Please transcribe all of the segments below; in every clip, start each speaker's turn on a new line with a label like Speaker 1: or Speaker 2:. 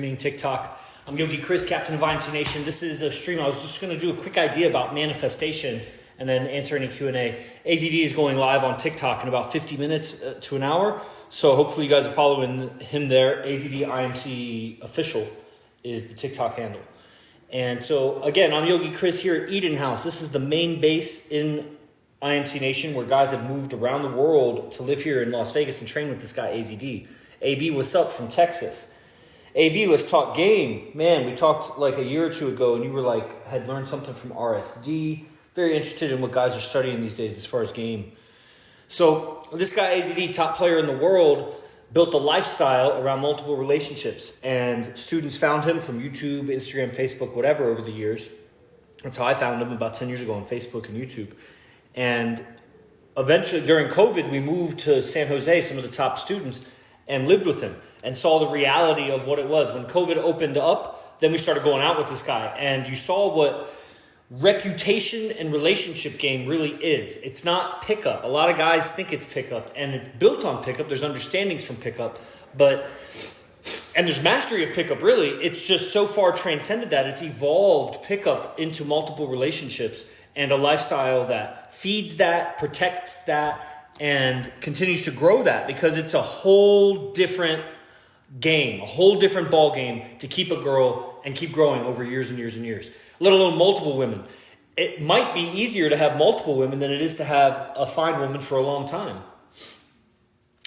Speaker 1: TikTok. I'm Yogi Chris, Captain of IMC Nation. This is a stream. I was just going to do a quick idea about manifestation and then answer any Q&A. AZD is going live on TikTok in about 50 minutes to an hour. So hopefully you guys are following him there. AZD IMC Official is the TikTok handle. And so again, I'm Yogi Chris here at Eden House. This is the main base in IMC Nation where guys have moved around the world to live here in Las Vegas and train with this guy AZD. AB, what's up from Texas? AB, let's talk game. Man, we talked like a year or two ago and you were like, had learned something from RSD. Very interested in what guys are studying these days as far as game. So this guy AZD, top player in the world, built a lifestyle around multiple relationships, and students found him from YouTube, Instagram, Facebook, whatever over the years. That's how I found him about 10 years ago on Facebook and YouTube. And eventually during COVID, we moved to San Jose, some of the top students, and lived with him and saw the reality of what it was. When COVID opened up, then we started going out with this guy, and you saw what reputation and relationship game really is. It's not pickup. A lot of guys think it's pickup, and it's built on pickup. There's understandings from pickup, and there's mastery of pickup, really. It's just so far transcended that. It's evolved pickup into multiple relationships and a lifestyle that feeds that, protects that, and continues to grow that, because it's a whole different game, a whole different ball game to keep a girl and keep growing over years and years and years, let alone multiple women. It might be easier to have multiple women than it is to have a fine woman for a long time.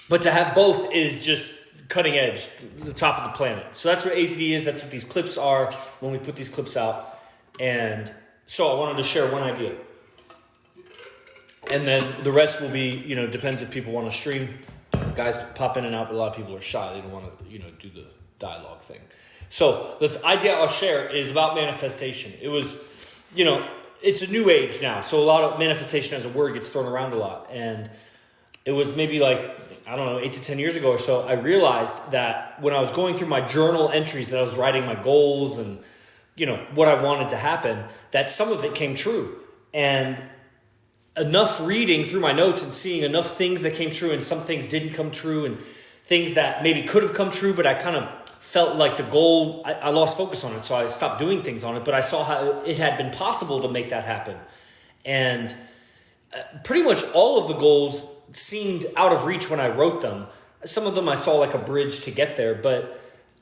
Speaker 1: But to have both is just cutting edge, the top of the planet. So that's what AZD is. That's what these clips are when we put these clips out. And so I wanted to share one idea. And then the rest will be, depends if people want to stream. Guys pop in and out, but a lot of people are shy. They don't want to, do the dialogue thing. So the idea I'll share is about manifestation. It was, it's a new age now. So a lot of manifestation as a word gets thrown around a lot. And it was maybe 8 to 10 years ago or so, I realized that when I was going through my journal entries, that I was writing my goals and, what I wanted to happen, that some of it came true. And enough reading through my notes and seeing enough things that came true and some things didn't come true and things that maybe could have come true, but I kind of felt like the goal, I lost focus on it. So I stopped doing things on it, but I saw how it had been possible to make that happen. And pretty much all of the goals seemed out of reach when I wrote them. Some of them I saw like a bridge to get there, but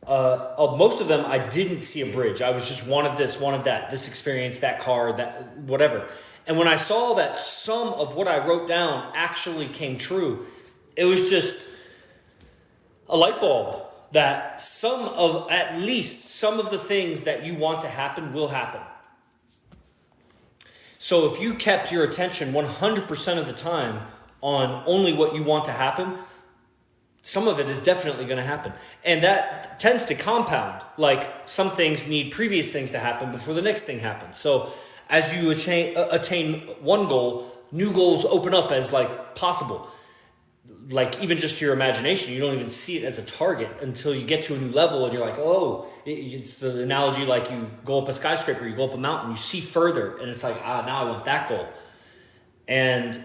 Speaker 1: most of them I didn't see a bridge. I was just wanted this, wanted that, this experience, that car, that whatever. And when I saw that some of what I wrote down actually came true, it was just a light bulb that at least some of the things that you want to happen will happen. So if you kept your attention 100% of the time on only what you want to happen, some of it is definitely going to happen. And that tends to compound. Like some things need previous things to happen before the next thing happens. So as you attain one goal, new goals open up as possible. Like even just to your imagination, you don't even see it as a target until you get to a new level and you're like, oh, it's the analogy like you go up a skyscraper, you go up a mountain, you see further and it's like, now I want that goal. And,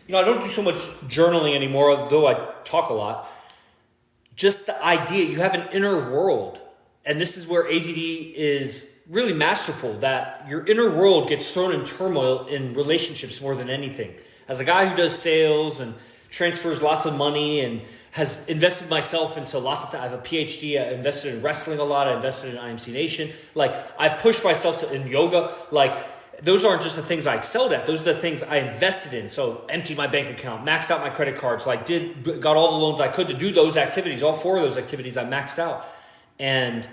Speaker 1: I don't do so much journaling anymore, though I talk a lot. Just the idea, you have an inner world. And this is where AZD is really masterful, that your inner world gets thrown in turmoil in relationships more than anything. As a guy who does sales and transfers lots of money and has invested myself into lots of things. I have a PhD, I invested in wrestling a lot, I invested in IMC Nation. I've pushed myself in yoga. Those aren't just the things I excelled at, those are the things I invested in. So emptied my bank account, maxed out my credit cards, got all the loans I could to do those activities. All 4 of those activities I maxed out. And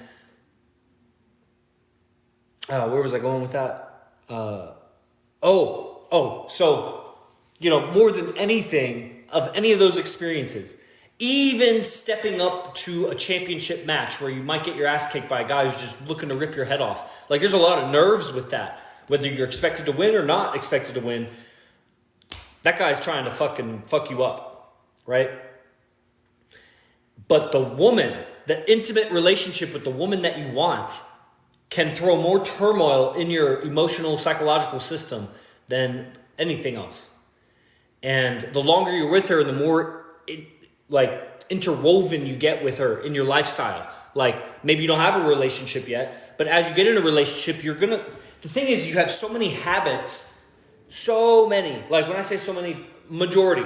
Speaker 1: where was I going with that? So, more than anything of any of those experiences, even stepping up to a championship match where you might get your ass kicked by a guy who's just looking to rip your head off. There's a lot of nerves with that, whether you're expected to win or not expected to win. That guy's trying to fucking fuck you up, right? But the woman, the intimate relationship with the woman that you want, can throw more turmoil in your emotional, psychological system than anything else. And the longer you're with her, the more interwoven you get with her in your lifestyle. Like maybe you don't have a relationship yet, but as you get in a relationship, the thing is you have so many habits, so many, like when I say so many, majority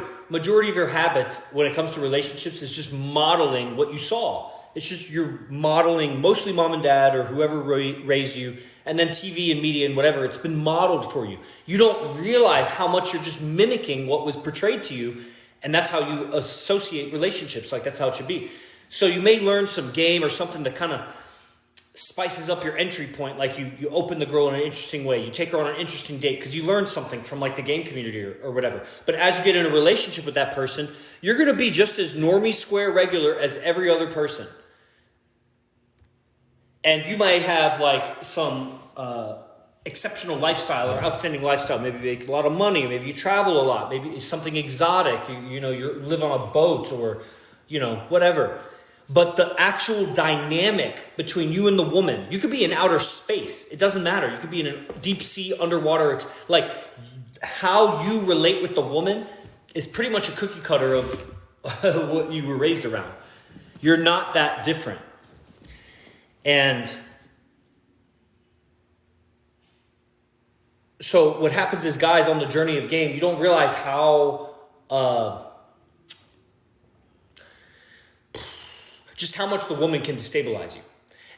Speaker 1: of your habits when it comes to relationships is just modeling what you saw. It's just you're modeling mostly mom and dad or whoever raised you, and then TV and media and whatever. It's been modeled for you. You don't realize how much you're just mimicking what was portrayed to you, and that's how you associate relationships. Like that's how it should be. So you may learn some game or something that kind of spices up your entry point. Like you open the girl in an interesting way. You take her on an interesting date because you learned something from like the game community or whatever. But as you get in a relationship with that person, you're going to be just as normie, square, regular as every other person. And you might have like some exceptional lifestyle or outstanding lifestyle. Maybe you make a lot of money. Maybe you travel a lot. Maybe it's something exotic. You live on a boat or, whatever. But the actual dynamic between you and the woman, you could be in outer space. It doesn't matter. You could be in a deep sea, underwater. Like how you relate with the woman is pretty much a cookie cutter of what you were raised around. You're not that different. And so what happens is, guys, on the journey of game, you don't realize how just how much the woman can destabilize you.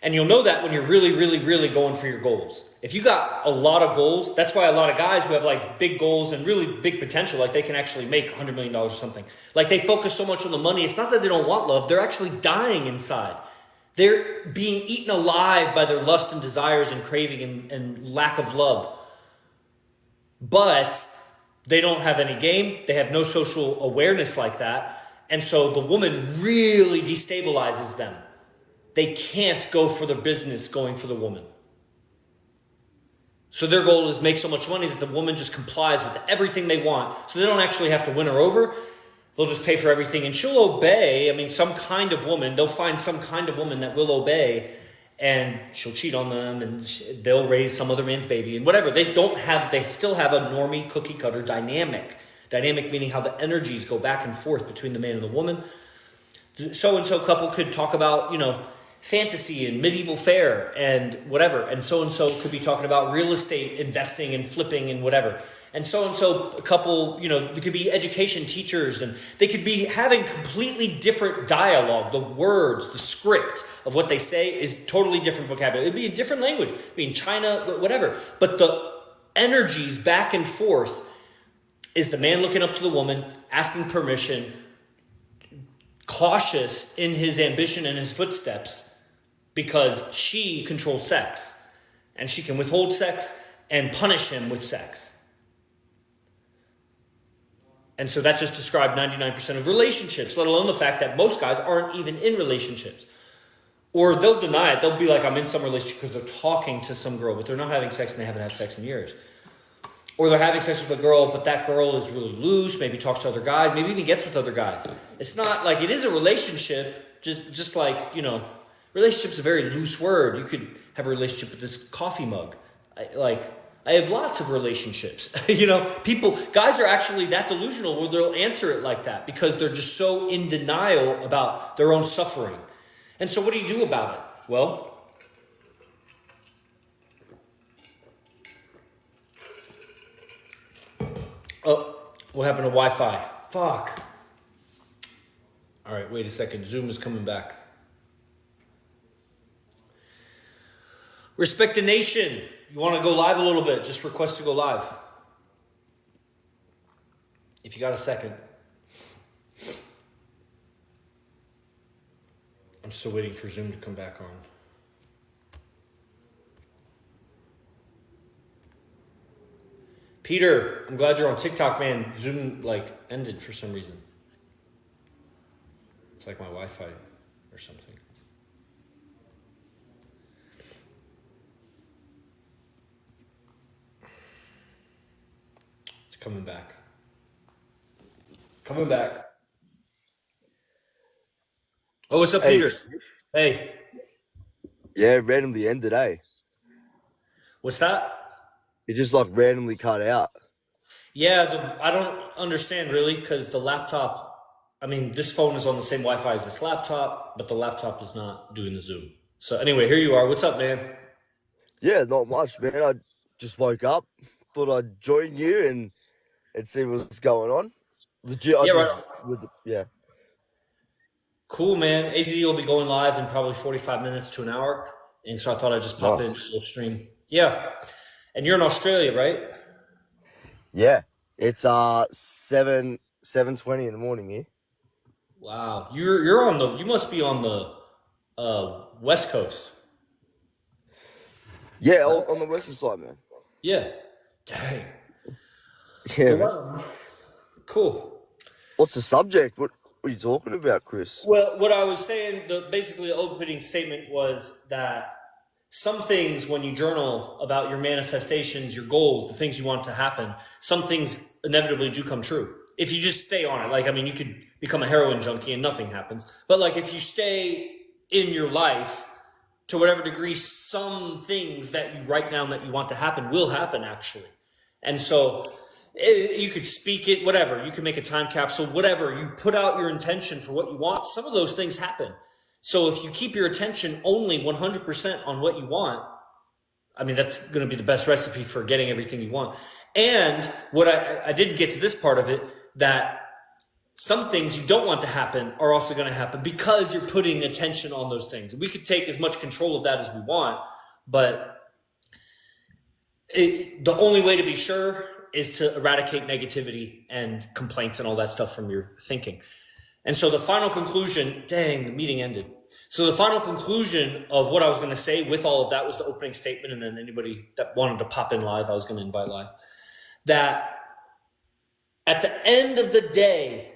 Speaker 1: And you'll know that when you're really, really, really going for your goals. If you got a lot of goals, that's why a lot of guys who have like big goals and really big potential, like they can actually make $100 million or something. Like they focus so much on the money. It's not that they don't want love. They're actually dying inside. They're being eaten alive by their lust and desires and craving and lack of love. But they don't have any game. They have no social awareness like that. And so the woman really destabilizes them. They can't go for the business going for the woman. So their goal is make so much money that the woman just complies with everything they want. So they don't actually have to win her over. They'll just pay for everything. And she'll obey. I mean, some kind of woman. They'll find some kind of woman that will obey. And she'll cheat on them. And they'll raise some other man's baby. And whatever. They still have a normie cookie cutter dynamic. Dynamic meaning how the energies go back and forth between the man and the woman. So-and-so couple could talk about, fantasy and medieval fair and whatever. And so-and-so could be talking about real estate, investing and flipping and whatever. And so-and-so couple, there could be education teachers, and they could be having completely different dialogue. The words, the script of what they say is totally different vocabulary. It'd be a different language. It'd be in China, whatever. But the energies back and forth is the man looking up to the woman, asking permission, cautious in his ambition and his footsteps, because she controls sex. And she can withhold sex and punish him with sex. And so that just described 99% of relationships, let alone the fact that most guys aren't even in relationships. Or they'll deny it. They'll be like, I'm in some relationship because they're talking to some girl, but they're not having sex and they haven't had sex in years. Or they're having sex with a girl, but that girl is really loose, maybe talks to other guys, maybe even gets with other guys. It's not like, it is a relationship, just like, relationship's a very loose word. You could have a relationship with this coffee mug. I have lots of relationships. Guys are actually that delusional where they'll answer it like that because they're just so in denial about their own suffering. And so what do you do about it? Well, what happened to Wi-Fi? Fuck. All right, wait a second. Zoom is coming back. Respect the Nation. You want to go live a little bit? Just request to go live. If you got a second. I'm still waiting for Zoom to come back on. Peter, I'm glad you're on TikTok, man. Zoom ended for some reason. It's like my Wi-Fi or something. It's coming back. Coming back. Oh, what's up, Peter? Hey.
Speaker 2: Yeah, randomly ended, eh?
Speaker 1: What's that?
Speaker 2: It just randomly cut out.
Speaker 1: Yeah, I don't understand really because the laptop I mean, this phone is on the same Wi-Fi as this laptop, but the laptop is not doing the Zoom. So anyway, here you are. What's up, man?
Speaker 2: Yeah, not much, man. I just woke up, thought I'd join you and see what's going on. Legit,
Speaker 1: Yeah, right.
Speaker 2: yeah.
Speaker 1: Cool, man. AZD will be going live in probably 45 minutes to an hour. And so I thought I'd just pop
Speaker 2: Nice.
Speaker 1: in to the stream. Yeah. And you're in Australia, right?
Speaker 2: Yeah. It's 7:20 in the morning here.
Speaker 1: Wow. You must be on the West Coast.
Speaker 2: Yeah, on the western side, man.
Speaker 1: Yeah. Dang.
Speaker 2: Yeah.
Speaker 1: Well,
Speaker 2: Man.
Speaker 1: cool.
Speaker 2: What's the subject? What are you talking about, Chris?
Speaker 1: Well, what I was saying, basically the opening statement was that some things, when you journal about your manifestations, your goals, the things you want to happen, some things inevitably do come true. If you just stay on it, like, I mean, you could become a heroin junkie and nothing happens. But like, if you stay in your life to whatever degree, some things that you write down that you want to happen will happen actually. And so you could speak it, whatever. You can make a time capsule, whatever. You put out your intention for what you want. Some of those things happen. So if you keep your attention only 100% on what you want, I mean, that's going to be the best recipe for getting everything you want. And what I didn't get to this part of it, that some things you don't want to happen are also going to happen because you're putting attention on those things. We could take as much control of that as we want, but the only way to be sure is to eradicate negativity and complaints and all that stuff from your thinking. And so the final conclusion, dang, the meeting ended. So the final conclusion of what I was going to say with all of that was the opening statement, and then anybody that wanted to pop in live, I was going to invite live. That at the end of the day,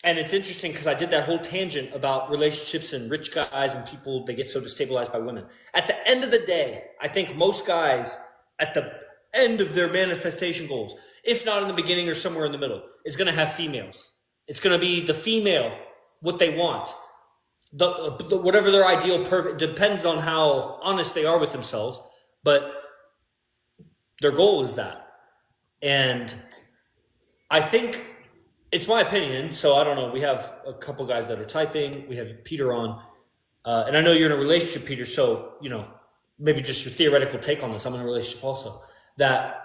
Speaker 1: and it's interesting because I did that whole tangent about relationships and rich guys and people, they get so destabilized by women. At the end of the day, I think most guys at the end of their manifestation goals, if not in the beginning or somewhere in the middle, is going to have females. It's going to be the female, what they want. Whatever their ideal perfect, depends on how honest they are with themselves, but their goal is that. And I think it's my opinion, so I don't know. We have a couple guys that are typing. We have Peter on. And I know you're in a relationship, Peter, so, you know, maybe just your theoretical take on this. I'm in a relationship also. That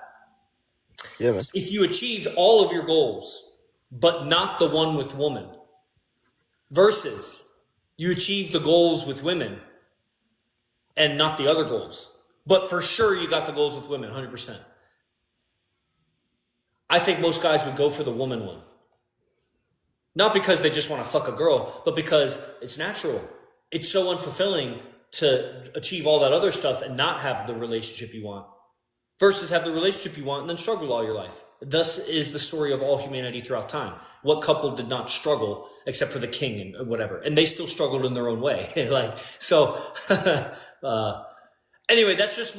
Speaker 2: Yeah, man.
Speaker 1: if you achieved all of your goals, but not the one with woman, versus you achieved the goals with women and not the other goals, but for sure you got the goals with women, 100%. I think most guys would go for the woman one. Not because they just want to fuck a girl, but because it's natural. It's so unfulfilling to achieve all that other stuff and not have the relationship you want, versus have the relationship you want and then struggle all your life. Thus is the story of all humanity throughout time. What couple did not struggle except for the king and whatever? And they still struggled in their own way. Anyway, that's just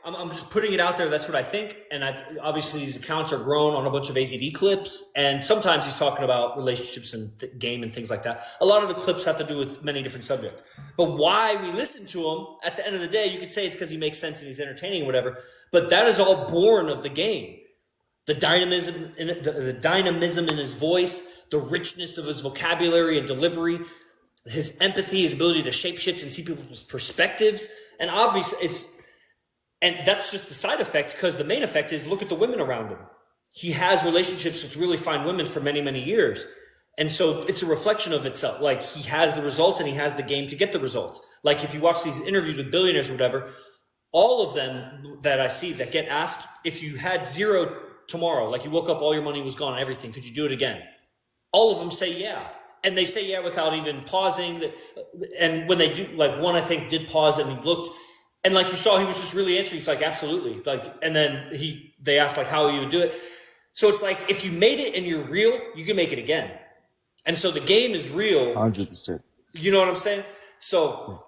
Speaker 1: I'm just putting it out there. That's what I think. And obviously these accounts are grown on a bunch of AZD clips. And sometimes he's talking about relationships and game and things like that. A lot of the clips have to do with many different subjects. But why we listen to him, at the end of the day, you could say it's because he makes sense and he's entertaining or whatever. But that is all born of the game. The dynamism in his voice, the richness of his vocabulary and delivery, his empathy, his ability to shapeshift and see people's perspectives. And obviously and that's just the side effect, because the main effect is look at the women around him. He has relationships with really fine women for many, many years. And so it's a reflection of itself. Like, he has the result and he has the game to get the results. Like, if you watch these interviews with billionaires or whatever, all of them that I see that get asked, if you had zero tomorrow, like you woke up, all your money was gone, everything, could you do it again? All of them say yeah. And they say yeah without even pausing. And when they do, like, one I think did pause and he looked, and like you saw, he was just really answering. He's like, absolutely. Like, and then they asked like how you would do it. So it's like, if you made it and you're real, you can make it again. And so the game is real.
Speaker 2: 100%.
Speaker 1: You know what I'm saying? So,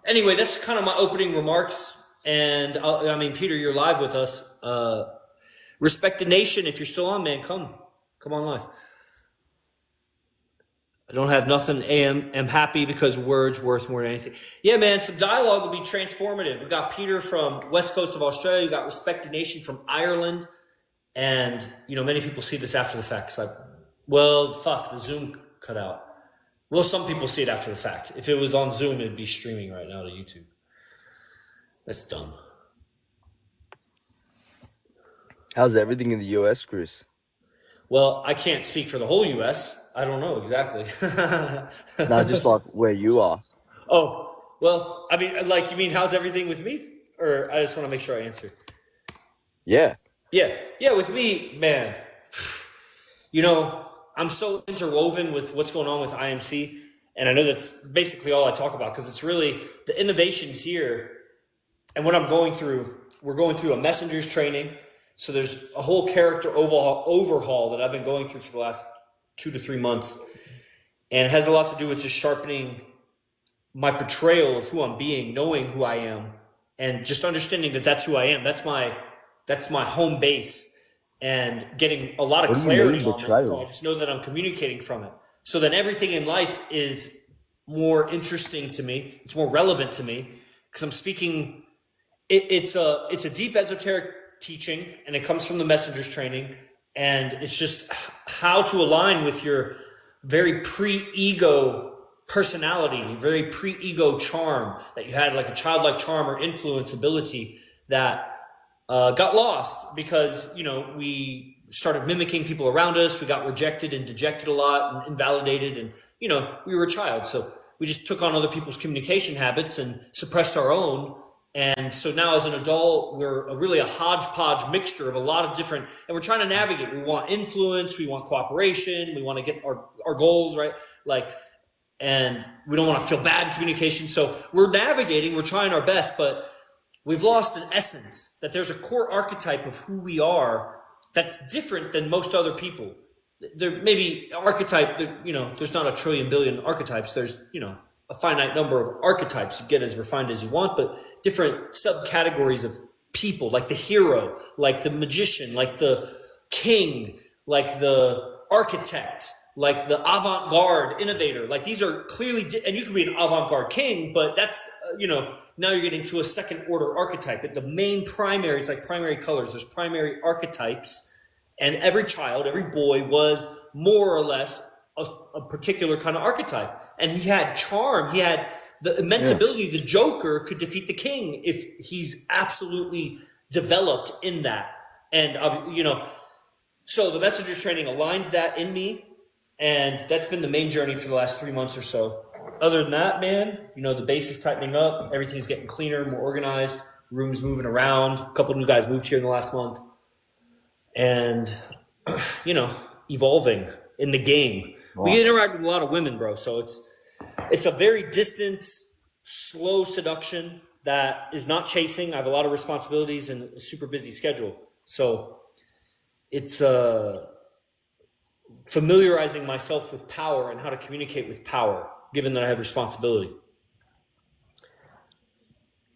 Speaker 1: anyway, that's kind of my opening remarks. And I mean, Peter, you're live with us. Respected Nation, if you're still on, man, come on live. I don't have nothing. I'm happy because words worth more than anything. Yeah, man, some dialogue will be transformative. We got Peter from West Coast of Australia. We got Respected Nation from Ireland. And, you know, many people see this after the fact because I Well, fuck, the Zoom cut out. Well, some people see it after the fact. If it was on Zoom, it'd be streaming right now to YouTube. That's dumb.
Speaker 2: How's everything in the US, Chris?
Speaker 1: Well, I can't speak for the whole U.S. I don't know exactly.
Speaker 2: No, just like where you are.
Speaker 1: Oh, well, I mean, like, you mean how's everything with me? Or I just want to make sure I answer.
Speaker 2: Yeah.
Speaker 1: Yeah, with me, man. You know, I'm so interwoven with what's going on with IMC, and I know that's basically all I talk about because it's really the innovations here and what I'm going through. We're going through a messenger's training, so there's a whole character overhaul that I've been going through for the last 2 to 3 months, and it has a lot to do with just sharpening my portrayal of who I'm being, knowing who I am, and just understanding that that's who I am. That's my home base. And getting a lot of
Speaker 2: What do you
Speaker 1: clarity
Speaker 2: mean
Speaker 1: on it, so I
Speaker 2: betrayal?
Speaker 1: just know that I'm communicating from it. So then everything in life is more interesting to me. It's more relevant to me because I'm speaking. It's a deep esoteric teaching, and it comes from the messenger's training. And it's just how to align with your very pre-ego personality, very pre-ego charm that you had, like a childlike charm or influence ability that got lost because, we started mimicking people around us. We got rejected and dejected a lot and invalidated. And, we were a child. So we just took on other people's communication habits and suppressed our own. And so now as an adult, we're really a hodgepodge mixture of a lot of different, and we're trying to navigate. We want influence. We want cooperation. We want to get our goals, right? And we don't want to feel bad in communication. So we're navigating, we're trying our best, but we've lost an essence, that there's a core archetype of who we are that's different than most other people. There may be archetype, there's not a trillion billion archetypes. There's, a finite number of archetypes. You get as refined as you want, but different subcategories of people, like the hero, like the magician, like the king, like the architect, like the avant-garde innovator. Like these are clearly, and you can be an avant-garde king, but that's, now you're getting to a second order archetype. But the main primary, it's like primary colors. There's primary archetypes, and every child, every boy was more or less a particular kind of archetype. And he had charm. He had the immense ability. The Joker could defeat the king if he's absolutely developed in that. And, so the messenger's training aligned that in me. And that's been the main journey for the last 3 months or so. Other than that, man, the base is tightening up. Everything's getting cleaner, more organized. Rooms moving around. A couple new guys moved here in the last month. And, evolving in the game. Nice. We interact with a lot of women, bro. So it's a very distant, slow seduction that is not chasing. I have a lot of responsibilities and a super busy schedule. So it's familiarizing myself with power and how to communicate with power, given that I have responsibility.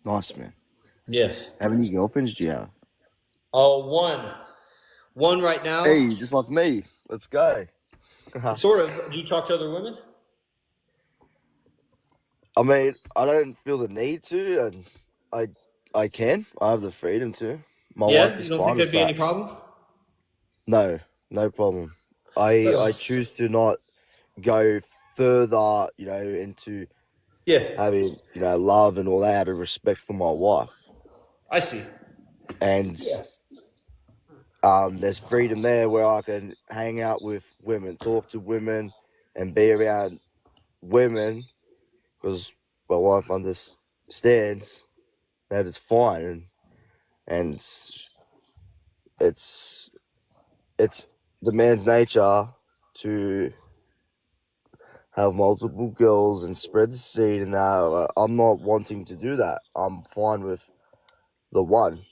Speaker 2: Nice, man.
Speaker 1: Yes.
Speaker 2: How many girlfriends do you have?
Speaker 1: Oh, one. One right now.
Speaker 2: Hey, just like me. Let's go.
Speaker 1: Sort of. Do you talk to other women?
Speaker 2: I mean, I don't feel the need to, and I can. I have the freedom to. My wife is
Speaker 1: you don't
Speaker 2: fine
Speaker 1: think there'd
Speaker 2: with
Speaker 1: be
Speaker 2: that.
Speaker 1: any problem?
Speaker 2: No problem. I choose to not go further, into having, love and all that out of respect for my wife.
Speaker 1: I see.
Speaker 2: And there's freedom there where I can hang out with women, talk to women, and be around women because my wife understands that it's fine, and it's the man's nature to have multiple girls and spread the seed and that. I'm not wanting to do that. I'm fine with the one.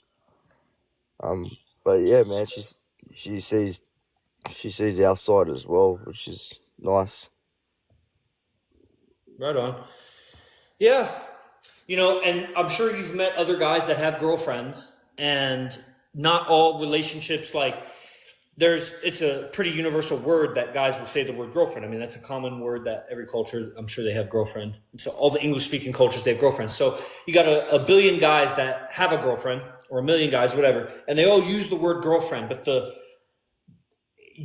Speaker 2: But yeah, man, she sees our side as well, which is nice.
Speaker 1: Right on. Yeah. And I'm sure you've met other guys that have girlfriends, and not all relationships, it's a pretty universal word that guys will say the word girlfriend. I mean, that's a common word that every culture, I'm sure they have girlfriend. So all the English-speaking cultures, they have girlfriends. So you got a billion guys that have a girlfriend, or a million guys, whatever, and they all use the word girlfriend. But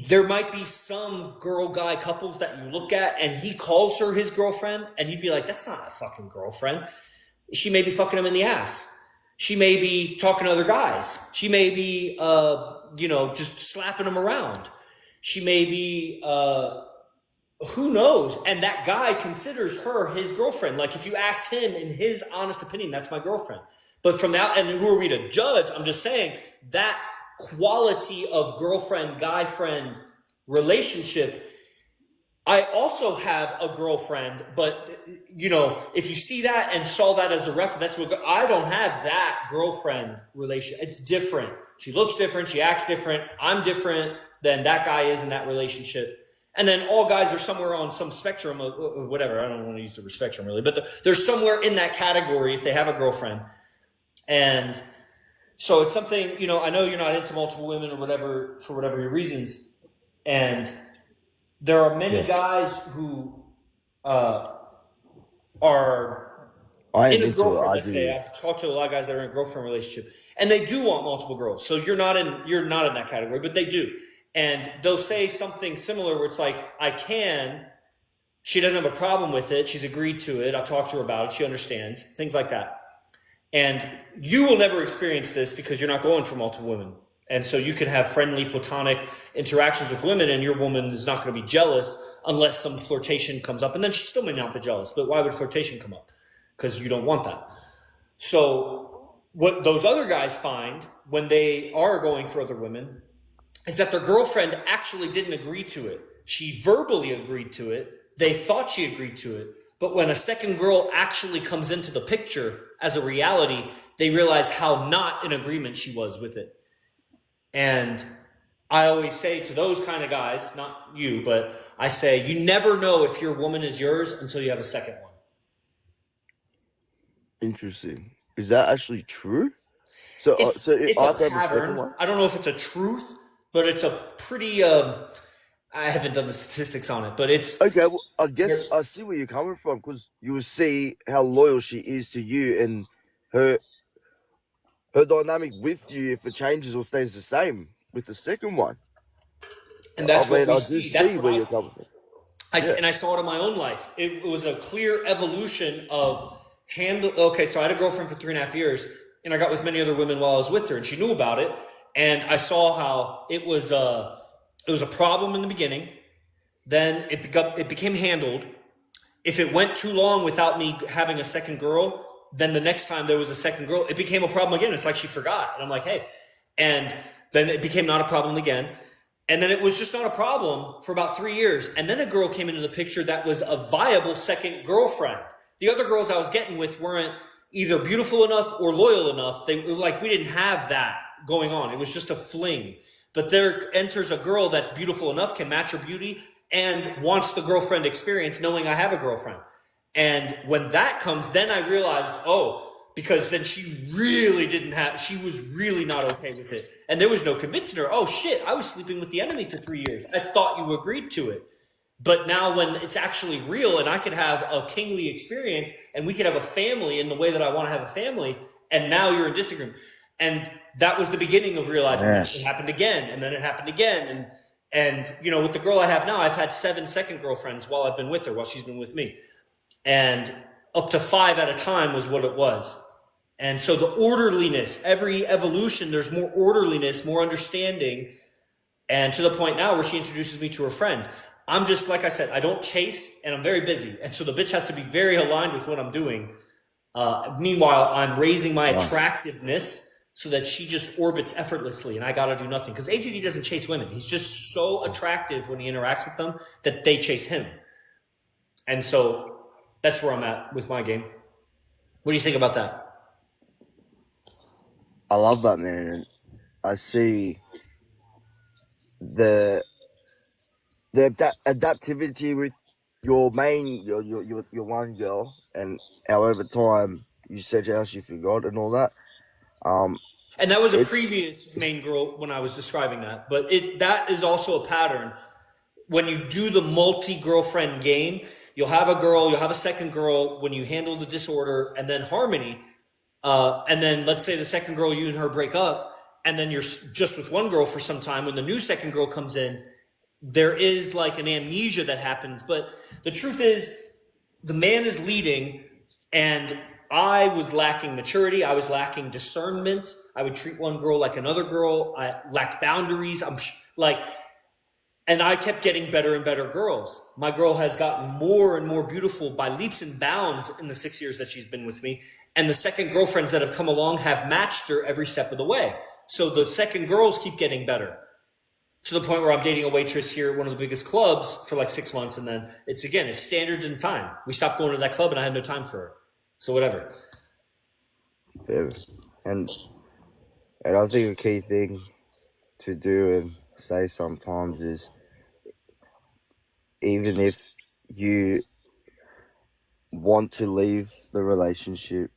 Speaker 1: there might be some girl-guy couples that you look at and he calls her his girlfriend and you'd be like, that's not a fucking girlfriend. She may be fucking him in the ass. She may be talking to other guys. She may be, just slapping him around. She may be, who knows? And that guy considers her his girlfriend. Like if you asked him in his honest opinion, that's my girlfriend. But from that, and who are we to judge? I'm just saying that quality of girlfriend, guy friend relationship. I also have a girlfriend, but if you see that and saw that as a reference, that's what I don't have that girlfriend relation. It's different. She looks different. She acts different. I'm different than that guy is in that relationship. And then all guys are somewhere on some spectrum of whatever. I don't want to use the word spectrum really, but they're somewhere in that category if they have a girlfriend. And so it's something, I know you're not into multiple women or whatever, for whatever your reasons. And there are many guys who are in a girlfriend, let's say. I've talked to a lot of guys that are in a girlfriend relationship, and they do want multiple girls. So you're not in that category, but they do. And they'll say something similar where it's like, she doesn't have a problem with it. She's agreed to it. I've talked to her about it. She understands, things like that. And you will never experience this because you're not going for multiple women. And so you can have friendly, platonic interactions with women and your woman is not going to be jealous unless some flirtation comes up. And then she still may not be jealous. But why would flirtation come up? Because you don't want that. So what those other guys find when they are going for other women is that their girlfriend actually didn't agree to it. She verbally agreed to it. They thought she agreed to it. But when a second girl actually comes into the picture as a reality, they realize how not in agreement she was with it. And I always say to those kind of guys, not you, but I say, you never know if your woman is yours until you have a second one.
Speaker 2: Interesting. Is that actually true?
Speaker 1: It's a pattern. I don't know if it's a truth, but it's a pretty, I haven't done the statistics on it, but it's...
Speaker 2: Okay, well, I guess I see where you're coming from, because you will see how loyal she is to you and her dynamic with you if it changes or stays the same with the second one.
Speaker 1: And that's what we see.
Speaker 2: That's where you're coming from.
Speaker 1: And I saw it in my own life. It was a clear evolution of okay, so I had a girlfriend for 3.5 years, and I got with many other women while I was with her, and she knew about it. And I saw how it was a problem in the beginning. Then it became handled. If it went too long without me having a second girl, then the next time there was a second girl, it became a problem again. It's like she forgot. And I'm like, hey. And then it became not a problem again. And then it was just not a problem for about 3 years. And then a girl came into the picture that was a viable second girlfriend. The other girls I was getting with weren't either beautiful enough or loyal enough. They were like, we didn't have that going on. It was just a fling. But there enters a girl that's beautiful enough, can match her beauty, and wants the girlfriend experience knowing I have a girlfriend. And when that comes, then I realized, because then she was really not okay with it. And there was no convincing her, oh shit, I was sleeping with the enemy for 3 years. I thought you agreed to it. But now when it's actually real and I could have a kingly experience and we could have a family in the way that I want to have a family, and now you're in disagreement. And that was the beginning of realizing that it happened again, and then it happened again. And with the girl I have now, I've had 7 second girlfriends while I've been with her, while she's been with me. And up to 5 at a time was what it was. And so the orderliness, every evolution, there's more orderliness, more understanding. And to the point now where she introduces me to her friends. I'm just, like I said, I don't chase and I'm very busy. And so the bitch has to be very aligned with what I'm doing. Meanwhile, I'm raising my attractiveness so that she just orbits effortlessly and I got to do nothing. Because AZD doesn't chase women. He's just so attractive when he interacts with them that they chase him. And so that's where I'm at with my game. What do you think about that?
Speaker 2: I love that, man. I see the adaptivity with your one girl, and however time you said how she forgot and all that.
Speaker 1: And that was a previous main girl when I was describing that. But that is also a pattern. When you do the multi-girlfriend game, you'll have a girl, you'll have a second girl when you handle the disorder, and then harmony. And then let's say the second girl, you and her break up, and then you're just with one girl for some time. When the new second girl comes in, there is like an amnesia that happens. But the truth is, the man is leading, and I was lacking maturity. I was lacking discernment. I would treat one girl like another girl. I lacked boundaries. And I kept getting better and better girls. My girl has gotten more and more beautiful by leaps and bounds in the 6 years that she's been with me. And the second girlfriends that have come along have matched her every step of the way. So the second girls keep getting better, to the point where I'm dating a waitress here at one of the biggest clubs for like 6 months. And then it's standards and time. We stopped going to that club and I had no time for her. So whatever.
Speaker 2: Yeah. And I think a key thing to do and say sometimes is, even if you want to leave the relationship,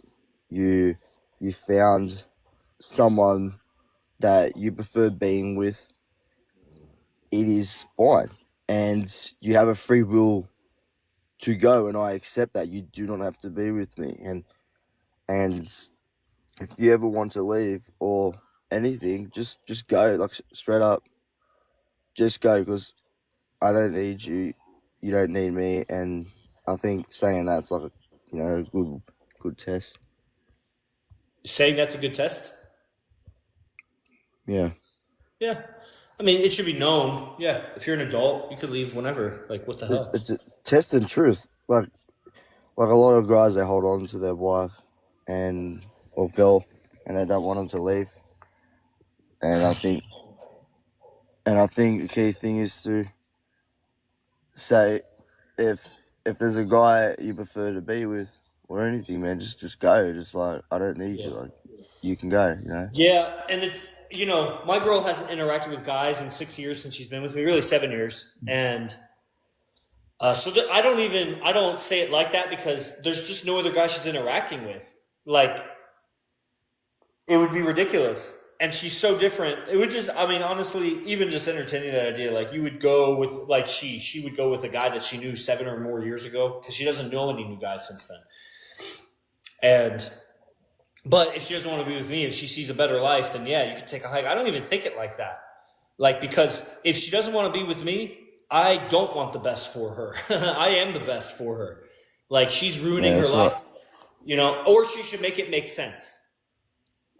Speaker 2: you found someone that you prefer being with, it is fine. And you have a free will to go, and I accept that. You do not have to be with me. And if you ever want to leave or anything, just go, like straight up. Just go, because I don't need you, you don't need me, and I think saying that's like a good test.
Speaker 1: Saying that's a good test?
Speaker 2: Yeah.
Speaker 1: Yeah. I mean, it should be known. Yeah. If you're an adult, you could leave whenever. Like, what the hell?
Speaker 2: It's a test and truth. Like a lot of guys, they hold on to their wife or girl, and they don't want them to leave. And I think the key thing is to say, if there's a guy you prefer to be with or anything, man, just go. Just like, I don't need you. Like, you can go,
Speaker 1: Yeah, and it's, my girl hasn't interacted with guys in 6 years since she's been with me, really 7 years. And I don't say it like that, because there's just no other guy she's interacting with. Like, it would be ridiculous. And she's so different. It would just, honestly, even just entertaining that idea, like, you would go with, like, she would go with a guy that she knew 7 or more years ago, because she doesn't know any new guys since then. But if she doesn't want to be with me, if she sees a better life, then yeah, you can take a hike. I don't even think it like that. Like, because if she doesn't want to be with me, I don't want the best for her. I am the best for her. Like, she's ruining her life, or she should make it make sense.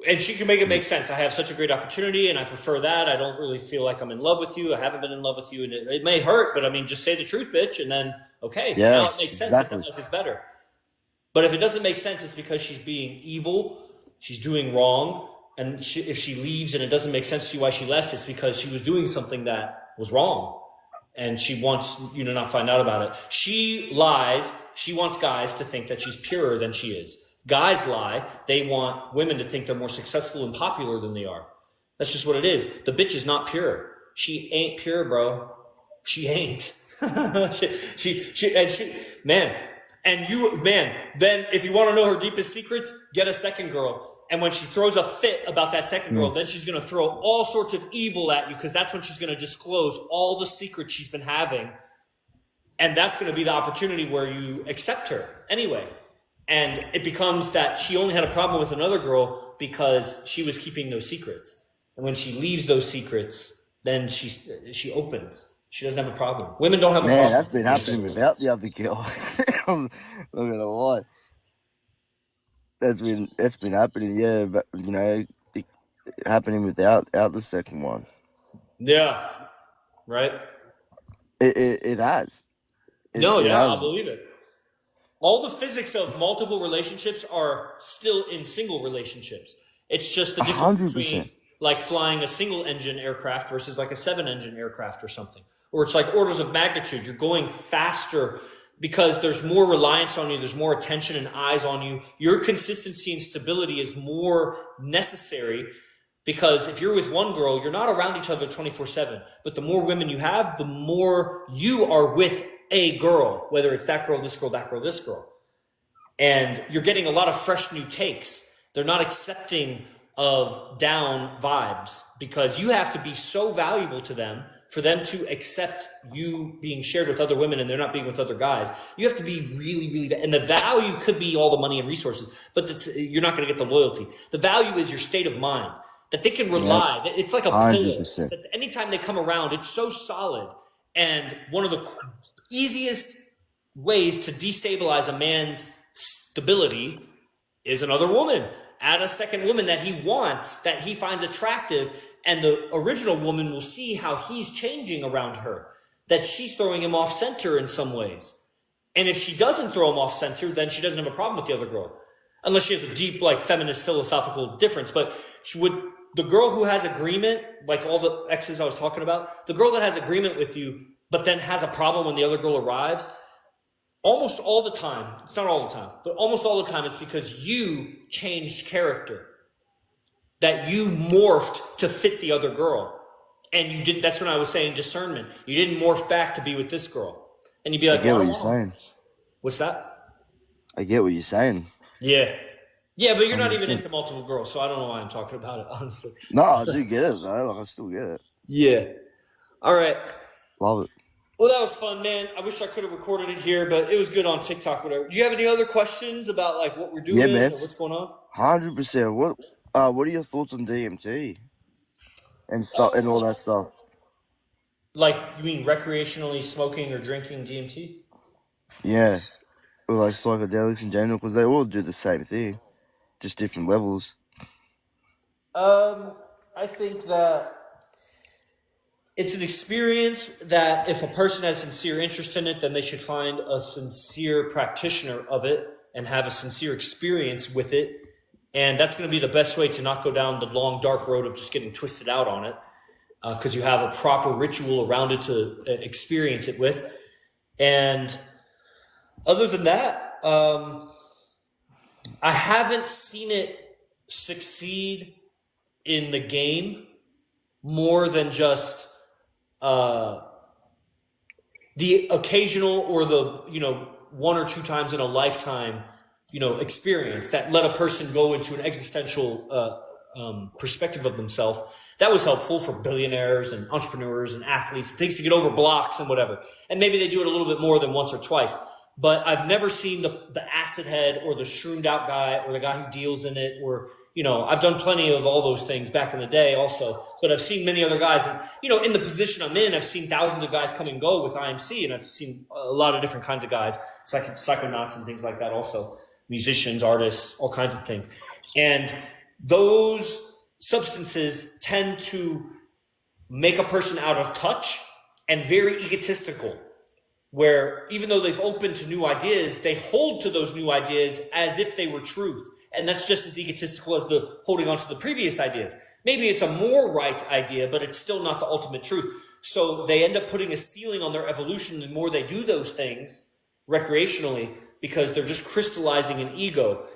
Speaker 1: And she can make it make sense. I have such a great opportunity, and I prefer that. I don't really feel like I'm in love with you. I haven't been in love with you, and it may hurt, but just say the truth, bitch, and then, okay, now it makes sense. Exactly. If that life is better. But if it doesn't make sense, it's because she's being evil, she's doing wrong, and if she leaves and it doesn't make sense to you why she left, it's because she was doing something that was wrong, and she wants you to not find out about it. She lies. She wants guys to think that she's purer than she is. Guys lie. They want women to think they're more successful and popular than they are. That's just what it is. The bitch is not pure. She ain't pure, bro. She ain't. Then if you want to know her deepest secrets, get a second girl. And when she throws a fit about that second girl, then she's going to throw all sorts of evil at you, because that's when she's going to disclose all the secrets she's been having. And that's going to be the opportunity where you accept her anyway. And it becomes that she only had a problem with another girl because she was keeping those secrets. And when she leaves those secrets, then she opens. She doesn't have a problem. Women don't have a problem.
Speaker 2: Man, that's been happening without the other girl. I'm not gonna lie. That's been happening, yeah, but happening without the second one.
Speaker 1: Yeah. Right?
Speaker 2: It has.
Speaker 1: I believe it. All the physics of multiple relationships are still in single relationships. It's just the difference 100%. Between like flying a single engine aircraft versus like a 7-engine aircraft or something. Or it's like orders of magnitude. You're going faster because there's more reliance on you. There's more attention and eyes on you. Your consistency and stability is more necessary, because if you're with one girl, you're not around each other 24/7. But the more women you have, the more you are with a girl, whether it's that girl, this girl, that girl, this girl. And you're getting a lot of fresh new takes. They're not accepting of down vibes, because you have to be so valuable to them for them to accept you being shared with other women and they're not being with other guys. You have to be really, really, and the value could be all the money and resources, but you're not going to get the loyalty. The value is your state of mind, that they can rely. It's like a pillow. That anytime they come around, it's so solid. And one of the easiest ways to destabilize a man's stability is another woman. Add a second woman that he wants, that he finds attractive, and the original woman will see how he's changing around her, that she's throwing him off center in some ways. And if she doesn't throw him off center, then she doesn't have a problem with the other girl. Unless she has a deep, like, feminist philosophical difference. But the girl who has agreement, like all the exes I was talking about, the girl that has agreement with you, but then has a problem when the other girl arrives, almost all the time, it's not all the time, but almost all the time, it's because you changed character. That you morphed to fit the other girl. And you did, that's when I was saying discernment. You didn't morph back to be with this girl. And you'd be like,
Speaker 2: I get what you're saying.
Speaker 1: What's that?
Speaker 2: I get what you're saying.
Speaker 1: Yeah. Yeah, but you're not
Speaker 2: 100%.
Speaker 1: even into multiple girls, so I don't know why I'm talking about it, honestly.
Speaker 2: No, I do get it, though. Like, I still get it.
Speaker 1: Yeah. All right.
Speaker 2: Love it.
Speaker 1: Well, that was fun, man. I wish I could have recorded it here, but it was good on TikTok, whatever. Do you have any other questions about like what we're doing
Speaker 2: man.
Speaker 1: or what's going on?
Speaker 2: 100%. What are your thoughts on DMT and stuff and all that stuff?
Speaker 1: Like, you mean recreationally smoking or drinking DMT?
Speaker 2: Yeah, or like psychedelics in general, because they all do the same thing, just different levels.
Speaker 1: I think that it's an experience that if a person has sincere interest in it, then they should find a sincere practitioner of it and have a sincere experience with it. And that's going to be the best way to not go down the long, dark road of just getting twisted out on it, because you have a proper ritual around it to experience it with. And other than that, I haven't seen it succeed in the game more than just the occasional or the, one or two times in a lifetime, experience that let a person go into an existential perspective of themselves. That was helpful for billionaires and entrepreneurs and athletes, things to get over blocks and whatever. And maybe they do it a little bit more than once or twice. But I've never seen the acid head or the shroomed out guy or the guy who deals in it, or, I've done plenty of all those things back in the day also, but I've seen many other guys. And, in the position I'm in, I've seen thousands of guys come and go with IMC, and I've seen a lot of different kinds of guys, psychonauts and things like that also, musicians, artists, all kinds of things. And those substances tend to make a person out of touch and very egotistical, where even though they've opened to new ideas, they hold to those new ideas as if they were truth. And that's just as egotistical as the holding on to the previous ideas. Maybe it's a more right idea, but it's still not the ultimate truth. So they end up putting a ceiling on their evolution the more they do those things recreationally, because they're just crystallizing an ego.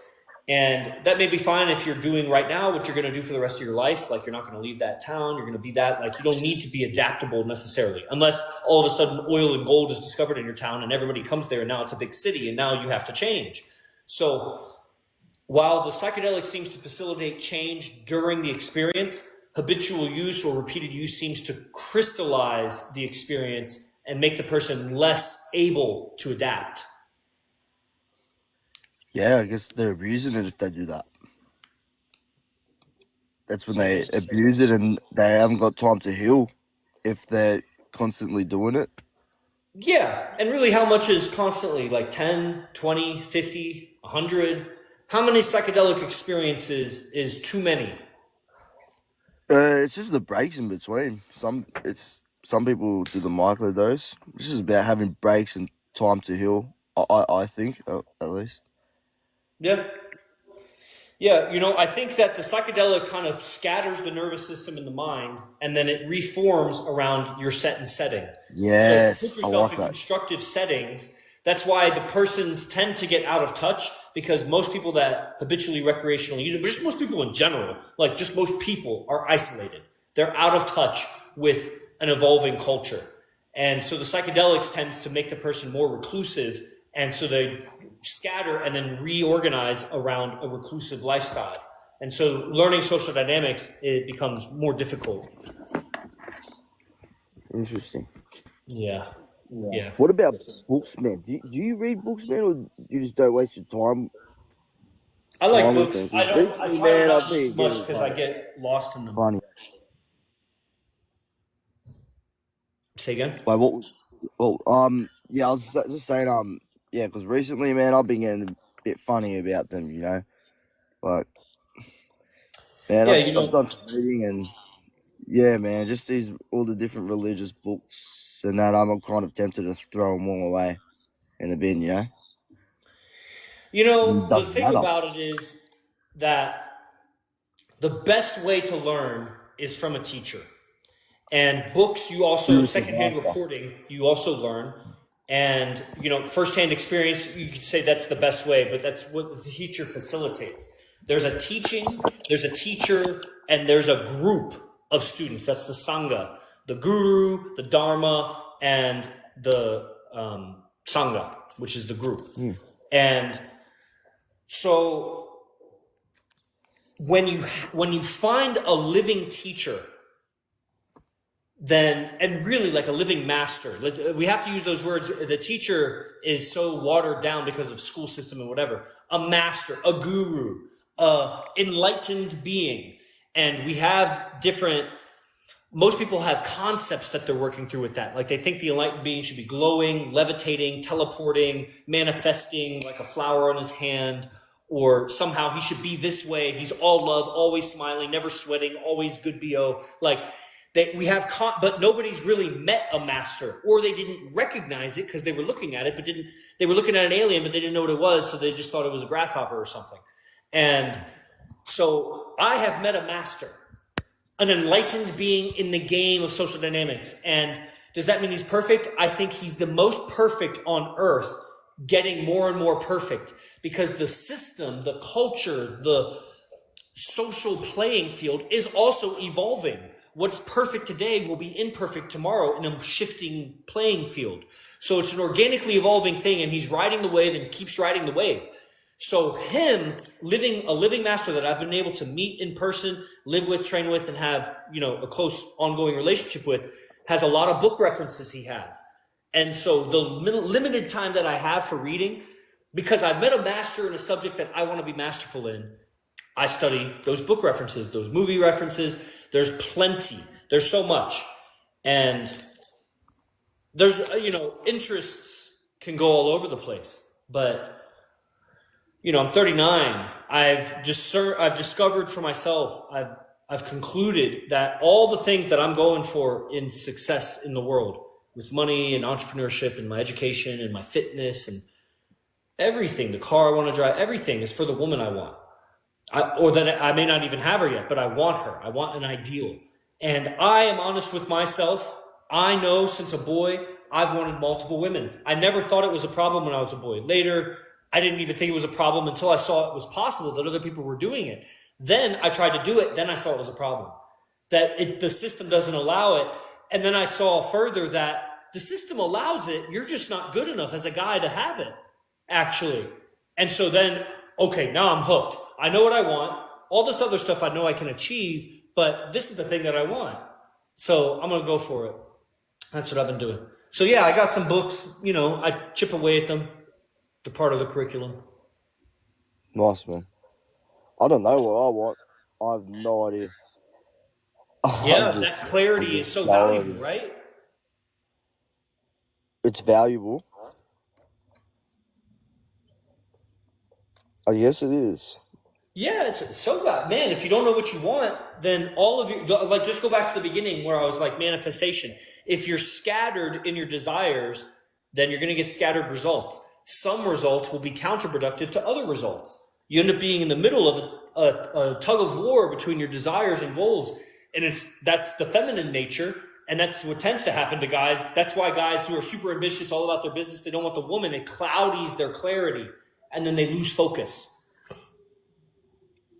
Speaker 1: And that may be fine if you're doing right now what you're going to do for the rest of your life. Like, you're not going to leave that town. You're going to be that. Like, you don't need to be adaptable necessarily, unless all of a sudden oil and gold is discovered in your town and everybody comes there and now it's a big city and now you have to change. So while the psychedelic seems to facilitate change during the experience, habitual use or repeated use seems to crystallize the experience and make the person less able to adapt.
Speaker 2: Yeah, I guess they're abusing it if they do that. That's when they abuse it and they haven't got time to heal if they're constantly doing it.
Speaker 1: Yeah, and really how much is constantly? Like 10, 20, 50, 100? How many psychedelic experiences is too many?
Speaker 2: It's just the breaks in between. Some people do the microdose. It's just about having breaks and time to heal, I think, at least.
Speaker 1: Yeah. Yeah, I think that the psychedelic kind of scatters the nervous system in the mind, and then it reforms around your set and setting.
Speaker 2: Yes,
Speaker 1: so put
Speaker 2: I
Speaker 1: yourself
Speaker 2: like
Speaker 1: in
Speaker 2: that.
Speaker 1: constructive settings. That's why the persons tend to get out of touch, because most people that habitually recreationally use it, but just most people in general, like just most people are isolated. They're out of touch with an evolving culture. And so the psychedelics tends to make the person more reclusive, and so they scatter and then reorganize around a reclusive lifestyle. And so learning social dynamics, it becomes more difficult.
Speaker 2: Interesting.
Speaker 1: Yeah.
Speaker 2: What about books, man? Do you read books, man, or you just don't waste your time?
Speaker 1: I like
Speaker 2: Honestly,
Speaker 1: books. I try
Speaker 2: man,
Speaker 1: not
Speaker 2: I
Speaker 1: to read
Speaker 2: think
Speaker 1: too much
Speaker 2: it's
Speaker 1: because I get lost in them.
Speaker 2: funny.
Speaker 1: Say again.
Speaker 2: Like what? Well, yeah, I was just saying, yeah, because recently, man, I've been getting a bit funny about them, you know. Like, man,
Speaker 1: Yeah,
Speaker 2: I've done some reading, and yeah, man, just these all the different religious books and that. I'm kind of tempted to throw them all away in the bin, you know. It
Speaker 1: the
Speaker 2: doesn't
Speaker 1: thing
Speaker 2: matter.
Speaker 1: about it is that the best way to learn is from a teacher. And books, you also,
Speaker 2: Spiritual
Speaker 1: secondhand
Speaker 2: master.
Speaker 1: reporting, you also learn. And, firsthand experience, you could say that's the best way, but that's what the teacher facilitates. There's a teaching, there's a teacher, and there's a group of students. That's the Sangha, the Guru, the Dharma, and the Sangha, which is the group. And so when you find a living teacher, then, and really like a living master, we have to use those words. The teacher is so watered down because of school system and whatever. A master, a guru, a enlightened being. And we have most people have concepts that they're working through with that. Like they think the enlightened being should be glowing, levitating, teleporting, manifesting like a flower on his hand, or somehow he should be this way. He's all love, always smiling, never sweating, always good BO. Like but nobody's really met a master, or they didn't recognize it because they were looking at it, they were looking at an alien, but they didn't know what it was. So they just thought it was a grasshopper or something. And so I have met a master, an enlightened being in the game of social dynamics. And does that mean he's perfect? I think he's the most perfect on earth, getting more and more perfect, because the system, the culture, the social playing field is also evolving. What's perfect today will be imperfect tomorrow in a shifting playing field. So it's an organically evolving thing, and he's riding the wave and keeps riding the wave. So him, a living master that I've been able to meet in person, live with, train with, and have, a close ongoing relationship with, has a lot of book references he has. And so the limited time that I have for reading, because I've met a master in a subject that I want to be masterful in, I study those book references, those movie references. There's plenty. There's so much. And there's, interests can go all over the place. But, I'm 39. I've discovered for myself, I've concluded that all the things that I'm going for in success in the world, with money and entrepreneurship and my education and my fitness and everything, the car I want to drive, everything is for the woman I want. Or that I may not even have her yet, but I want her. I want an ideal. And I am honest with myself. I know since a boy, I've wanted multiple women. I never thought it was a problem when I was a boy. Later, I didn't even think it was a problem until I saw it was possible, that other people were doing it. Then I tried to do it. Then I saw it was a problem, that the system doesn't allow it. And then I saw further that the system allows it. You're just not good enough as a guy to have it, actually. And so then, okay, now I'm hooked. I know what I want. All this other stuff I know I can achieve, but this is the thing that I want. So I'm going to go for it. That's what I've been doing. So yeah, I got some books, I chip away at them. They're part of the curriculum.
Speaker 2: Nice, man. I don't know what I want. I have no idea.
Speaker 1: Yeah, that clarity is so valuable, right?
Speaker 2: It's valuable. I guess it is.
Speaker 1: Yeah, it's so bad. Man, if you don't know what you want, then all of you, like, just go back to the beginning where I was like, manifestation. If you're scattered in your desires, then you're going to get scattered results. Some results will be counterproductive to other results. You end up being in the middle of a tug of war between your desires and goals. And that's the feminine nature. And that's what tends to happen to guys. That's why guys who are super ambitious, all about their business, they don't want the woman. It cloudies their clarity. And then they lose focus.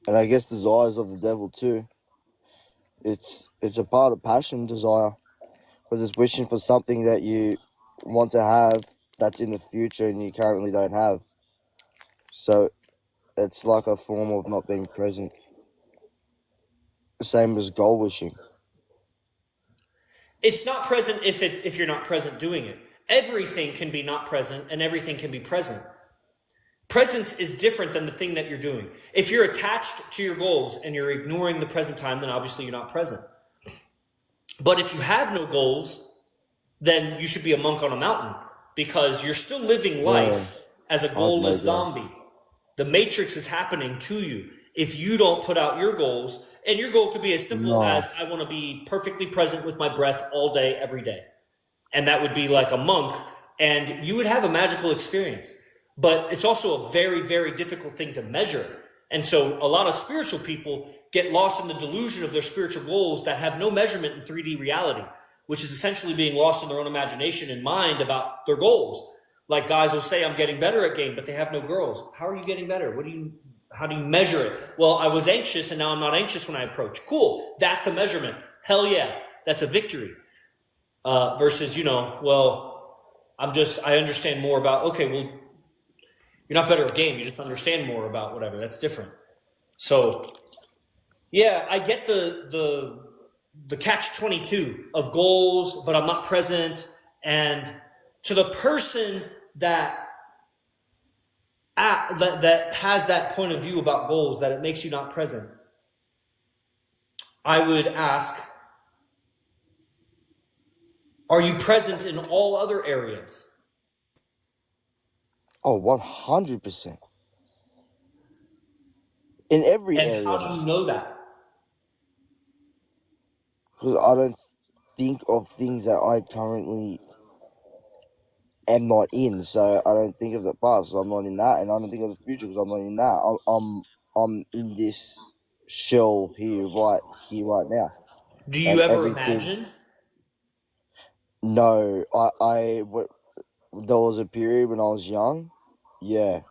Speaker 2: And I guess desire is of the devil too. It's a part of passion, desire. Because it's wishing for something that you want to have that's in the future and you currently don't have. So it's like a form of not being present. Same as goal wishing.
Speaker 1: It's not present if you're not present doing it. Everything can be not present and everything can be present. Presence is different than the thing that you're doing. If you're attached to your goals and you're ignoring the present time, then obviously you're not present. But if you have no goals then you should be a monk on a mountain because you're still living
Speaker 2: Yeah,
Speaker 1: life as a
Speaker 2: I'd
Speaker 1: goalless
Speaker 2: agree.
Speaker 1: zombie. The matrix is happening to you if you don't put out your goals. And your goal could be as simple
Speaker 2: No,
Speaker 1: as I want to be perfectly present with my breath all day, every day. And that would be like a monk, and you would have a magical experience. But it's also a very, very difficult thing to measure. And so a lot of spiritual people get lost in the delusion of their spiritual goals that have no measurement in 3D reality, which is essentially being lost in their own imagination and mind about their goals. Like guys will say, I'm getting better at game, but they have no girls. How are you getting better? How do you measure it? Well, I was anxious and now I'm not anxious when I approach. Cool. That's a measurement. Hell yeah. That's a victory. Versus, well, I understand more about, okay, well, you're not better at game. You just understand more about whatever. That's different. So, yeah, I get the catch-22 of goals, but I'm not present. And to the person that that has that point of view about goals, that it makes you not present, I would ask, are you present in all other areas?
Speaker 2: oh, 100%. In every
Speaker 1: And how
Speaker 2: area,
Speaker 1: do
Speaker 2: man.
Speaker 1: you know that?
Speaker 2: Because I don't think of things that I currently am not in. So I don't think of the past, so I'm not in that, and I don't think of the future because I'm not in that. I'm in this shell here, right now,
Speaker 1: Do you
Speaker 2: and
Speaker 1: ever
Speaker 2: everything.
Speaker 1: imagine?
Speaker 2: No, there was a period when I was young, yeah,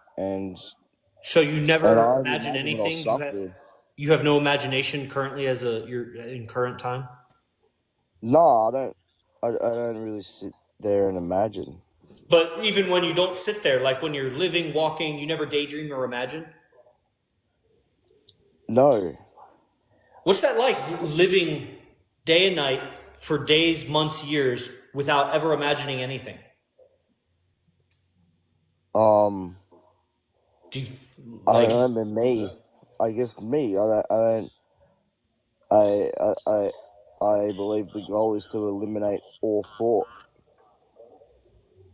Speaker 1: So you
Speaker 2: and
Speaker 1: never
Speaker 2: I only
Speaker 1: imagine
Speaker 2: imagined when I was
Speaker 1: anything?
Speaker 2: suffering.
Speaker 1: You have no imagination currently as you're in current time?
Speaker 2: No, I don't. I don't really sit there and imagine.
Speaker 1: But even when you don't sit there, like when you're living, walking, you never daydream or imagine?
Speaker 2: No,
Speaker 1: What's that like living day and night for days, months, years without ever imagining anything?
Speaker 2: um,
Speaker 1: Do you
Speaker 2: I
Speaker 1: like
Speaker 2: don't know. Me, I guess me. I don't. I believe the goal is to eliminate all thought,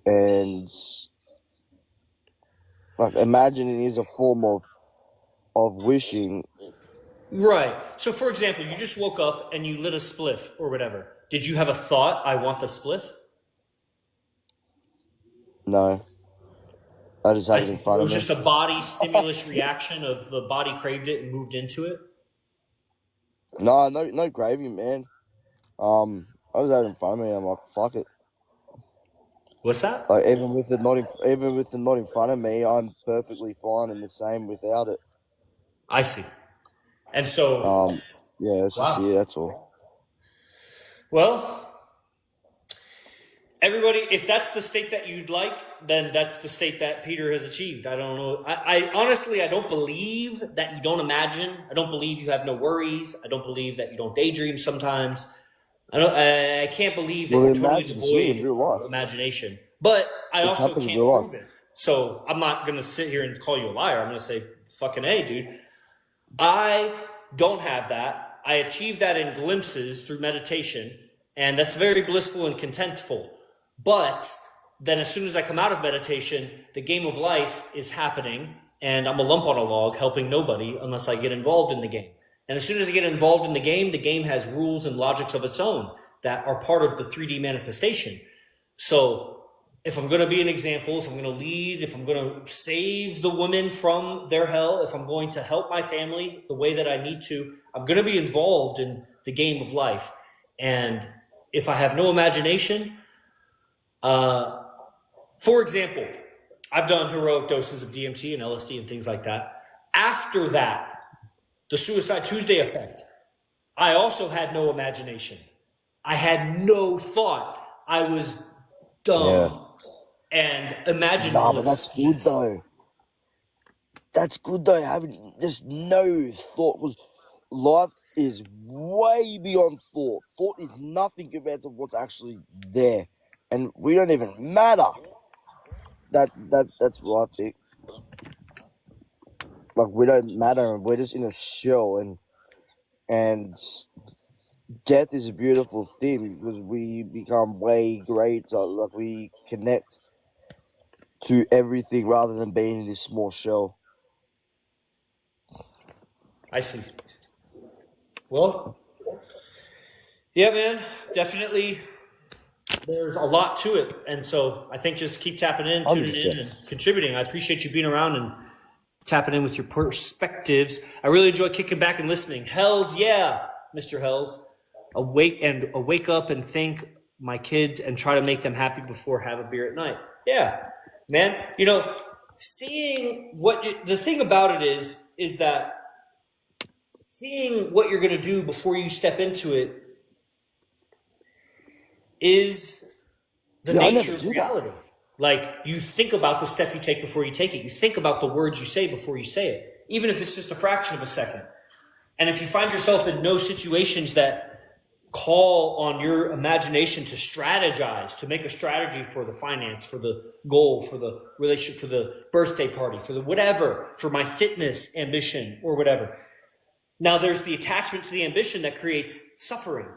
Speaker 2: and like imagining is a form of wishing.
Speaker 1: right. So for example, you just woke up and you lit a spliff or whatever. Did you have a thought, I want the spliff?
Speaker 2: No, I just
Speaker 1: I
Speaker 2: have it in
Speaker 1: see. So
Speaker 2: front
Speaker 1: it
Speaker 2: of
Speaker 1: was
Speaker 2: me.
Speaker 1: just a body stimulus reaction of the body craved it and moved into it.
Speaker 2: No, no gravy, man. I just had it in front of me. I'm like, fuck it.
Speaker 1: What's that?
Speaker 2: Like even with it not in front of me, I'm perfectly fine and the same without it.
Speaker 1: I see. And so,
Speaker 2: Um, yeah, it's just
Speaker 1: wow.
Speaker 2: yeah, that's all.
Speaker 1: Well, everybody, if that's the state that you'd like, then that's the state that Peter has achieved. I don't know. I honestly, I don't believe that you don't imagine. I don't believe you have no worries. I don't believe that you don't daydream sometimes. I can't believe that
Speaker 2: Well,
Speaker 1: you're
Speaker 2: the
Speaker 1: totally
Speaker 2: imagine's here in
Speaker 1: devoid
Speaker 2: real
Speaker 1: of
Speaker 2: life.
Speaker 1: imagination. But I
Speaker 2: It
Speaker 1: also
Speaker 2: happens in
Speaker 1: can't
Speaker 2: real life.
Speaker 1: prove it. So I'm not going to sit here and call you a liar. I'm going to say, fucking A, dude. I don't have that. I achieve that in glimpses through meditation, and that's very blissful and contentful. But then, as soon as I come out of meditation, the game of life is happening, and I'm a lump on a log helping nobody unless I get involved in the game. And as soon as I get involved in the game has rules and logics of its own that are part of the 3D manifestation. So if I'm going to be an example, if I'm going to lead, if I'm going to save the women from their hell, if I'm going to help my family the way that I need to, I'm going to be involved in the game of life. And if I have no imagination, for example, I've done heroic doses of DMT and LSD and things like that. After that, the Suicide Tuesday effect, I also had no imagination. I had no thought. I was
Speaker 2: Yeah.
Speaker 1: dumb and
Speaker 2: Nah, but that's
Speaker 1: imagineless.
Speaker 2: good
Speaker 1: Yes.
Speaker 2: though. That's good though. Having just no thought, because life is way beyond thought. Thought is nothing compared to what's actually there, and we don't even matter. That's what I think. Like we don't matter, and we're just in a shell, and death is a beautiful thing because we become way greater. Like we connect to everything rather than being in this small shell.
Speaker 1: I see. Well, yeah, man, definitely. There's a lot to it, and so I think just keep tapping in, tuning in,
Speaker 2: 100%.
Speaker 1: and contributing. I appreciate you being around and tapping in with your perspectives. I really enjoy kicking back and listening. Hells yeah, Mr. Hells. Wake up and think my kids and try to make them happy before have a beer at night. Yeah, man. You know, seeing the thing about it is that seeing what you're going to do before you step into it is the nature of reality. Like, you think about the step you take before you take it. You think about the words you say before you say it, even if it's just a fraction of a second. And if you find yourself in no situations that call on your imagination to strategize, to make a strategy for the finance, for the goal, for the relationship, for the birthday party, for the whatever, for my fitness ambition or whatever. Now there's the attachment to the ambition that creates suffering.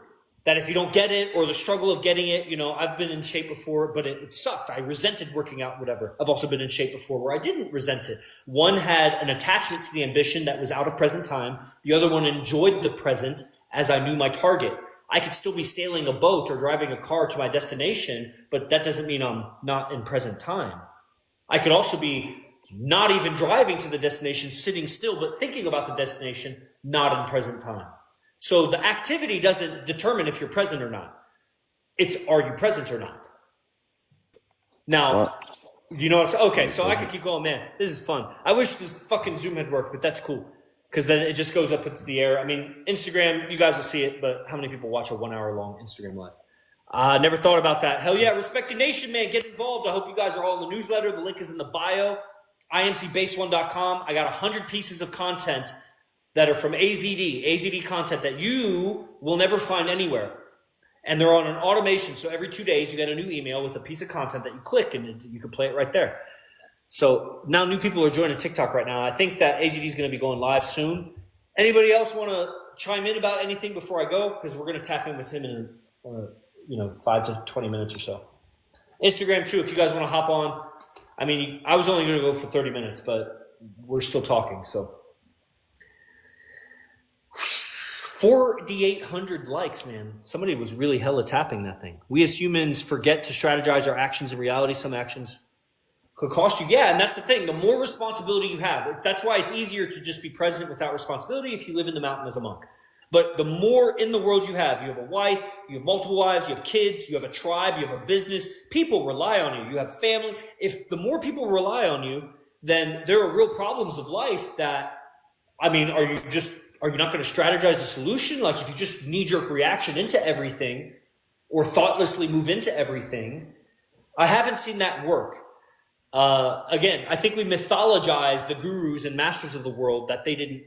Speaker 1: That if you don't get it, or the struggle of getting it, you know, I've been in shape before, but it sucked. I resented working out, whatever. I've also been in shape before where I didn't resent it. One had an attachment to the ambition that was out of present time. The other one enjoyed the present as I knew my target. I could still be sailing a boat or driving a car to my destination, but that doesn't mean I'm not in present time. I could also be not even driving to the destination, sitting still, but thinking about the destination, not in present time. So the activity doesn't determine if you're present or not. It's, are you present or not? Now, you know what's okay, so I could keep going, man. This is fun. I wish this fucking Zoom had worked, but that's cool. Because then it just goes up into the air. I mean, Instagram, you guys will see it, but how many people watch a 1 hour long Instagram live? I never thought about that. Hell yeah, Respected Nation, man, get involved. I hope you guys are all in the newsletter. The link is in the bio. IMCBase1.com. I got 100 pieces of content that are from AZD content that you will never find anywhere. And they're on an automation. So every 2 days, you get a new email with a piece of content that you click and you can play it right there. So now new people are joining TikTok right now. I think that AZD is going to be going live soon. Anybody else want to chime in about anything before I go? Because we're going to tap in with him in 5 to 20 minutes or so. Instagram too, if you guys want to hop on. I mean, I was only going to go for 30 minutes, but we're still talking, so. 4,800 likes, man. Somebody was really hella tapping that thing. We as humans forget to strategize our actions in reality. Some actions could cost you. Yeah, and that's the thing. The more responsibility you have, that's why it's easier to just be present without responsibility if you live in the mountain as a monk. But the more in the world you have a wife, you have multiple wives, you have kids, you have a tribe, you have a business, people rely on you, you have family. If the more people rely on you, then there are real problems of life that, I mean, are you not going to strategize a solution? Like if you just knee-jerk reaction into everything or thoughtlessly move into everything, I haven't seen that work. Again, I think we mythologize the gurus and masters of the world that they didn't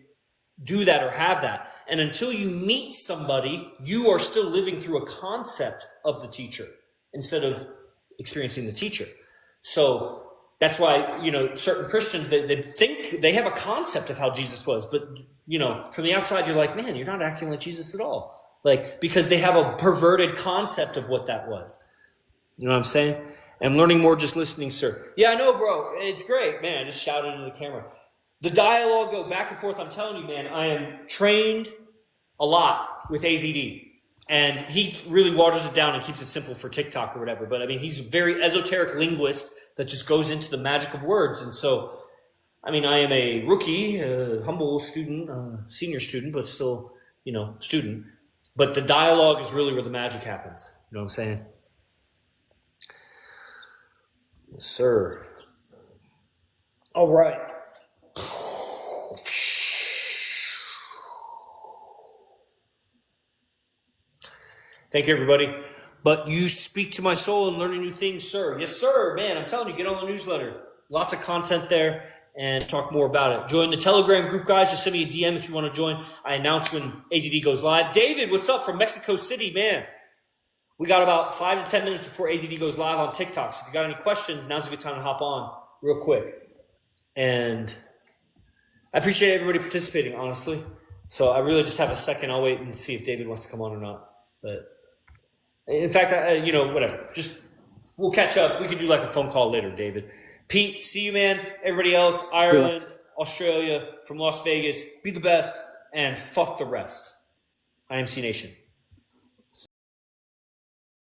Speaker 1: do that or have that. And until you meet somebody, you are still living through a concept of the teacher instead of experiencing the teacher. So that's why, certain Christians, they think they have a concept of how Jesus was, but, from the outside, you're like, man, you're not acting like Jesus at all. Like, because they have a perverted concept of what that was. You know what I'm saying? I'm learning more just listening, sir. Yeah, I know, bro. It's great. Man, I just shouted into the camera. The dialogue go back and forth. I'm telling you, man, I am trained a lot with AZD. And he really waters it down and keeps it simple for TikTok or whatever. But, I mean, he's a very esoteric linguist that just goes into the magic of words. And so, I mean, I am a rookie, humble student, senior student, but still, student. But the dialogue is really where the magic happens. You know what I'm saying? Yes, sir. All right. Thank you, everybody. But you speak to my soul and learning new things, sir. Yes, sir. Man, I'm telling you, get on the newsletter. Lots of content there and talk more about it. Join the Telegram group, guys. Just send me a DM if you want to join. I announce when AZD goes live. David, what's up from Mexico City, man? We got about 5 to 10 minutes before AZD goes live on TikTok. So if you got any questions, now's a good time to hop on real quick. And I appreciate everybody participating, honestly. So I really just have a second. I'll wait and see if David wants to come on or not. But in fact, whatever. Just we'll catch up. We could do like a phone call later, David. Pete, see you, man. Everybody else, Ireland, Australia, from Las Vegas, be the best and fuck the rest. IMC Nation.